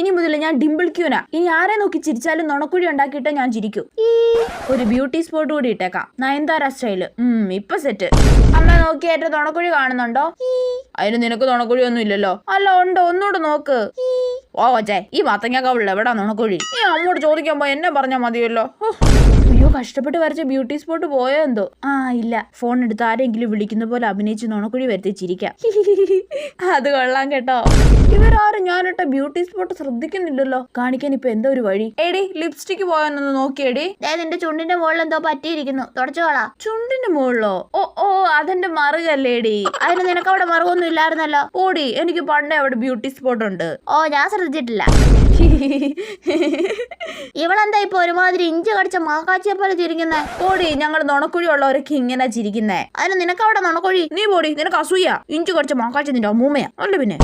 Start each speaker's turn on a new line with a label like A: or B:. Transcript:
A: ഇനി മുതൽ ഞാൻ ഡിംപിൾ ക്യൂനാ. ഇനി ആരെ നോക്കി ചിരിച്ചാലും നുണക്കുഴി ഉണ്ടാക്കിയിട്ട് ഞാൻ ചിരിക്കും. ഒരു ബ്യൂട്ടി സ്പോട്ട് കൂടി ഇട്ടേക്കാം, നയൻതാര സ്റ്റൈല്. ഇപ്പൊ സെറ്റ്. അമ്മ നോക്കിയായിട്ട് നുണക്കുഴി കാണുന്നുണ്ടോ? അതിന് നിനക്ക് നുണക്കുഴി ഒന്നും ഇല്ലല്ലോ. അല്ല ഉണ്ടോ, ഒന്നുകൂടെ നോക്ക്. ഓ കൊച്ചേ, ഈ മത്തങ്ങാക്കാവില്ല എവിടാ നുണക്കുഴി? ഈ അമ്മോട് ചോദിക്കുമ്പോ എന്നെ പറഞ്ഞാ മതിയല്ലോ. അയ്യോ, കഷ്ടപ്പെട്ട് വരച്ച ബ്യൂട്ടി സ്പോട്ട് പോയോ എന്തോ. ഇല്ല, ഫോൺ എടുത്ത് ആരെങ്കിലും വിളിക്കുന്ന പോലെ അഭിനയിച്ച് നുണക്കുഴി വരുത്തിച്ചിരിക്കാം. അത് കൊള്ളാം കേട്ടോ. ഇവരാരും ഞാനിട്ട ബ്യൂട്ടി സ്പോട്ട് ശ്രദ്ധിക്കുന്നില്ലല്ലോ. കാണിക്കാൻ ഇപ്പൊ എന്തോ ഒരു വഴി. എടി, ലിപ്സ്റ്റിക് പോയെന്നൊന്ന് നോക്കിയടി. നിന്റെ ചുണ്ടിന്റെ മുകളിൽ എന്തോ പറ്റിയിരിക്കുന്നു, തുടച്ചോളാ. ചുണ്ടിന്റെ മുകളിലോ? ഓ അതെന്റെ മറുകല്ലേടി. അതിന് നിനക്ക് അവിടെ മറുകൊന്നും ഇല്ലായിരുന്നല്ലോ. ഓടി, എനിക്ക് പണ്ടേ അവിടെ ബ്യൂട്ടി സ്പോട്ട് ഉണ്ട്. ഓ, ഞാൻ ശ്രദ്ധിച്ചിട്ടില്ല. ഇവളെന്താ ഇപ്പൊ ഒരുമാതിരി ഇഞ്ചി കടിച്ച മാക്കാച്ചിയെ പോലെ ചിരിക്കുന്നേ? ഓടി, ഞങ്ങൾ നുണക്കുഴി ഉള്ളവരൊക്കെ ഇങ്ങനെ ചിരിക്കുന്നേ. അതിന് നിനക്ക് അവിടെ നുണക്കുഴി? നീ പോടി, നിനക്ക് അസൂയ. ഇഞ്ചി കടിച്ച മാക്കാച്ചി നിന്റെ അമ്മൂമ്മയാ. അല്ല പിന്നെ